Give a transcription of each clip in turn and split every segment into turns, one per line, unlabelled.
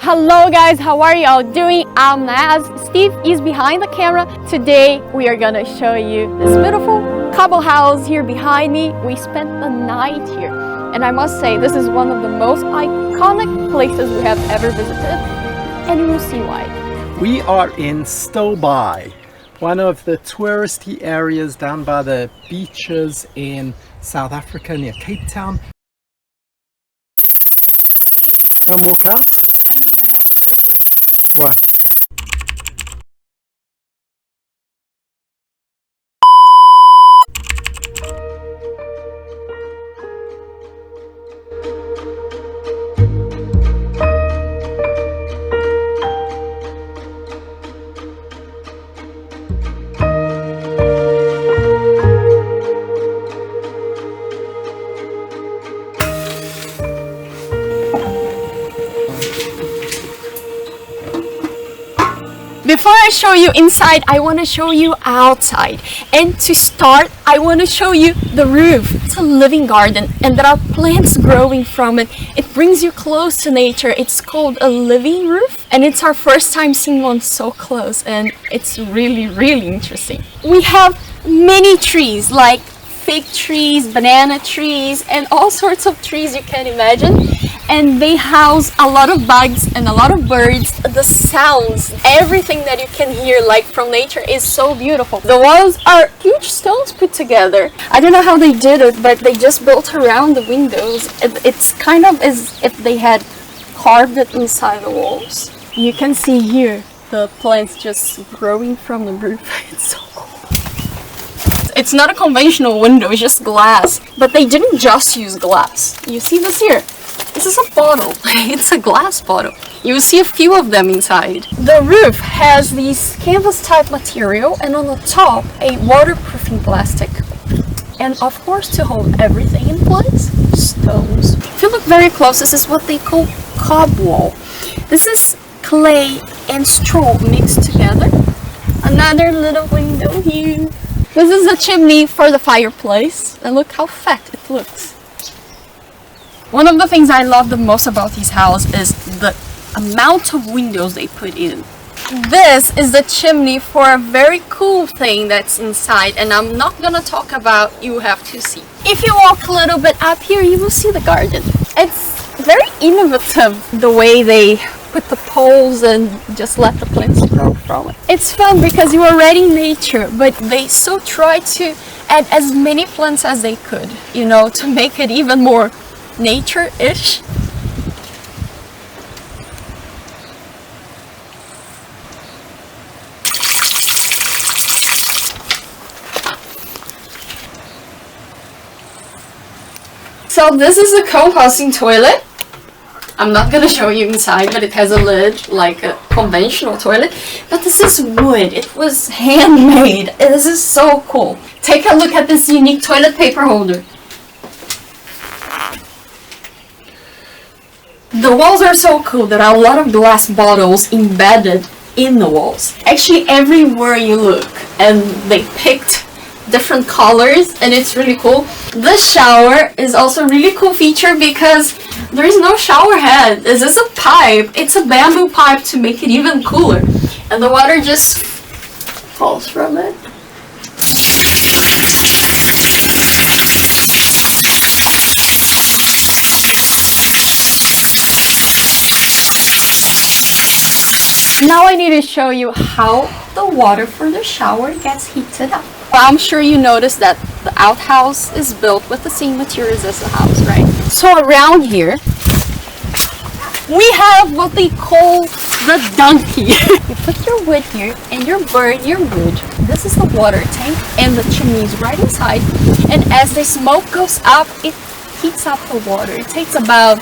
Hello guys, how are y'all doing? I'm Naz. Steve is behind the camera. Today we are gonna show you this beautiful cobble house here behind me. We spent the night here, and I must say this is one of the most iconic places we have ever visited, and you will see why.
We are in Stillbay, one of the touristy areas down by the beaches in South Africa near Cape Town. Come walk out.
I need your help searching.
Why?
Before I show you inside, I want to show you outside. And to start, I want to show you the roof. It's a living garden and there are plants growing from it. It brings you close to nature. It's called a living roof and it's our first time seeing one so close, and it's really interesting. We have many trees like fig trees, banana trees, and all sorts of trees you can imagine. And they house a lot of bugs and a lot of birds. The sounds, everything that you can hear like from nature is so beautiful. The walls are huge stones put together. I don't know how they did it, but they just built around the windows. It's kind of as if they had carved it inside the walls. You can see here the plants just growing from the roof. It's so cool. It's not a conventional window, it's just glass. But they didn't just use glass. You see this here? This is a bottle. It's a glass bottle. You will see a few of them inside. The roof has this canvas type material and on the top a waterproofing plastic. And of course, to hold everything in place, stones. If you look very close, this is what they call cobb wall. This is clay and straw mixed together. Another little window here. This is the chimney for the fireplace. And look how fat it looks. One of the things I love the most about this house is the amount of windows they put in. This is the chimney for a very cool thing that's inside, and I'm not gonna talk about, you have to see. If you walk a little bit up here, you will see the garden. It's very innovative the way they put the poles and just let the plants grow from it. It's fun because you're already in nature, but they so try to add as many plants as they could, you know, to make it even more nature-ish. So this is the composting toilet. I'm not gonna show you inside, but it has a lid like a conventional toilet. But this is wood. It was handmade. This is so cool. Take a look at this unique toilet paper holder. The walls are so cool. There are a lot of glass bottles embedded in the walls. Actually, everywhere you look, and they picked different colors, and it's really cool. The shower is also a really cool feature because there is no shower head. This is a pipe. It's a bamboo pipe to make it even cooler. And the water just falls from it. Now I need to show you how the water for the shower gets heated up. I'm sure you noticed that the outhouse is built with the same materials as the house, right? So around here, we have what they call the donkey. You put your wood here and you burn your wood. This is the water tank and the chimney is right inside. And as the smoke goes up, it heats up the water. It takes about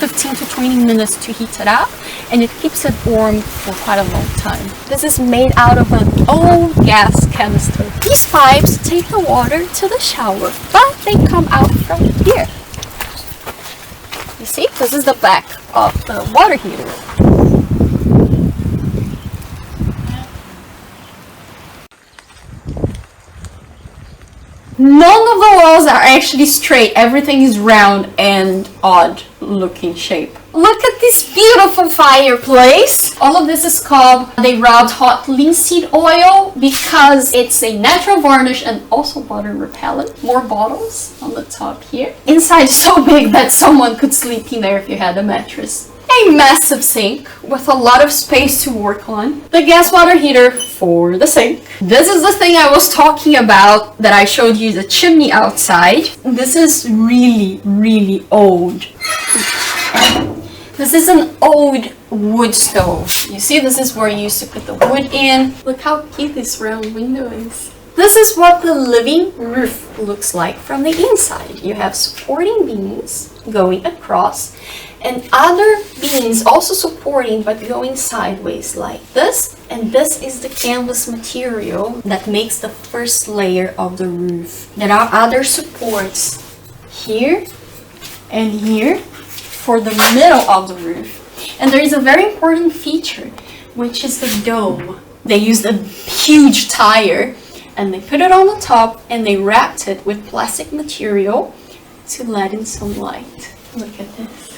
15 to 20 minutes to heat it up, and it keeps it warm for quite a long time. This is made out of an old gas canister. These pipes take the water to the shower, but they come out from here. You see, this is the back of the water heater. None of the walls are actually straight. Everything is round and odd looking shape. Look at this beautiful fireplace. All of this is cob. They rubbed hot linseed oil because it's a natural varnish and also water repellent. More bottles on the top here. Inside so big that someone could sleep in there if you had a mattress. A massive sink with a lot of space to work on. The gas water heater for the sink. This is the thing I was talking about that I showed you, the chimney outside. This is really, really old. This is an old wood stove. You see, this is where you used to put the wood in. Look how cute this round window is. This is what the living roof looks like from the inside. You have supporting beams going across and other beams also supporting but going sideways like this. And this is the canvas material that makes the first layer of the roof. There are other supports here and here for the middle of the roof. And there is a very important feature, which is the dome. They used a huge tire and they put it on the top and they wrapped it with plastic material to let in some light. Look at this.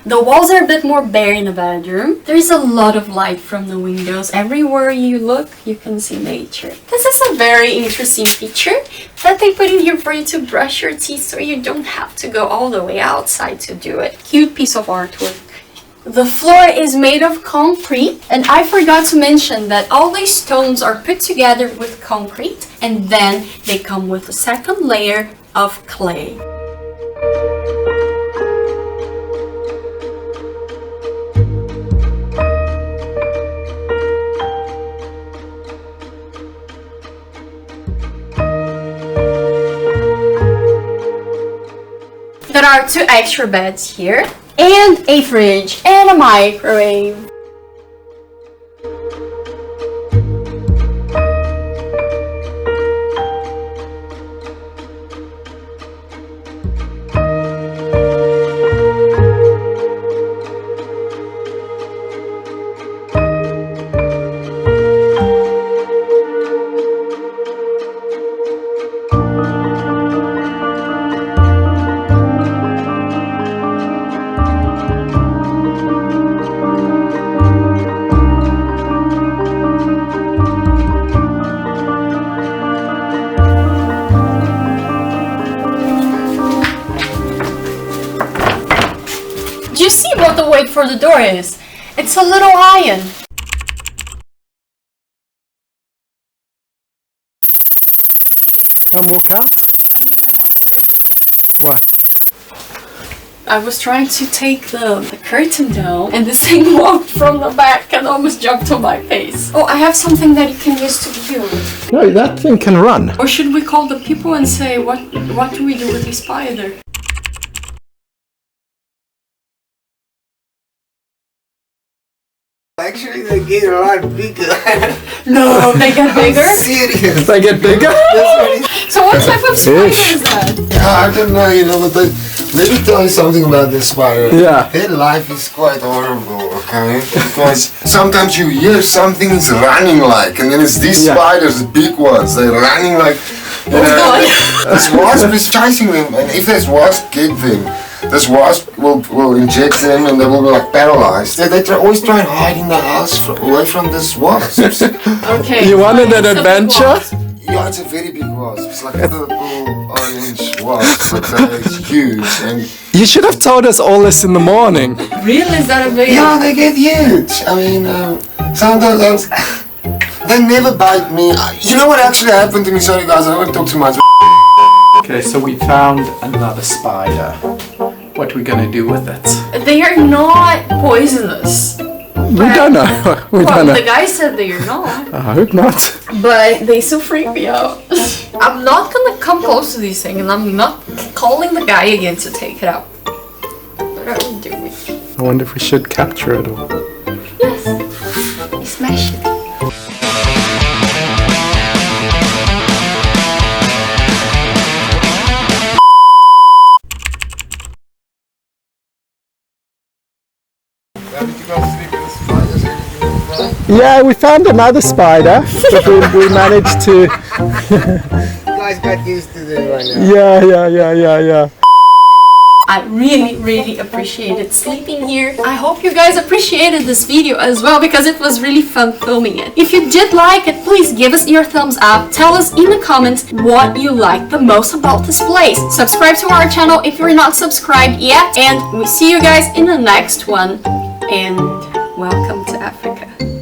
The walls are a bit more bare in the bedroom. There's a lot of light from the windows. Everywhere you look, you can see nature. This is a very interesting feature that they put in here for you to brush your teeth so you don't have to go all the way outside to do it. Cute piece of artwork. The floor is made of concrete, and I forgot to mention that all these stones are put together with concrete and then they come with a second layer of clay. There are 2 extra beds here, and a fridge, and a microwave. Do you see what the weight for the door is? It's a little iron.
Come walk out.
I'm gonna help Serene.
Why?
I was trying to take the curtain down and this thing walked from the back and almost jumped on my face. Oh, I have something that you can use to kill.
No, that thing can run.
Or should we call the people and say, what do we do with this spider?
Actually, they get a lot bigger.
No, they get bigger?
Serious.
They get bigger?
So what type of spider is that?
Yeah, I don't know, but let me tell you something about this spider.
Yeah.
Their life is quite horrible, okay? Because sometimes you hear something is running like, and then it's these spiders, the big ones, they're running like, this wasp is chasing them, and if this wasp get them, this wasp will inject them and they will be like paralyzed. They always try and hide in the house away from this wasps.
Okay.
You wanted an adventure?
Yeah, it's a very big wasp. It's like a little orange wasp, but it's huge. And
You should have told us all this in the morning.
Really? Is that a big?
yeah, they get huge. I mean, sometimes they never bite me. You know what actually happened to me? Sorry guys, I don't want to talk too much.
Okay, so we found another spider. What are we gonna do with it?
They are not poisonous.
We don't know. We don't know.
The guy said they are not.
I hope not.
But they still freak me out. I'm not gonna come close to these things and I'm not calling the guy again to take it out. But I will do it.
I wonder if we should capture it all.
Yes. Smash it.
Yeah, we found another spider, but we managed to.
You guys got used to them right now.
Yeah.
I really appreciated sleeping here. I hope you guys appreciated this video as well because it was really fun filming it. If you did like it, please give us your thumbs up. Tell us in the comments what you like the most about this place. Subscribe to our channel if you're not subscribed yet, and we see you guys in the next one. And welcome to Africa.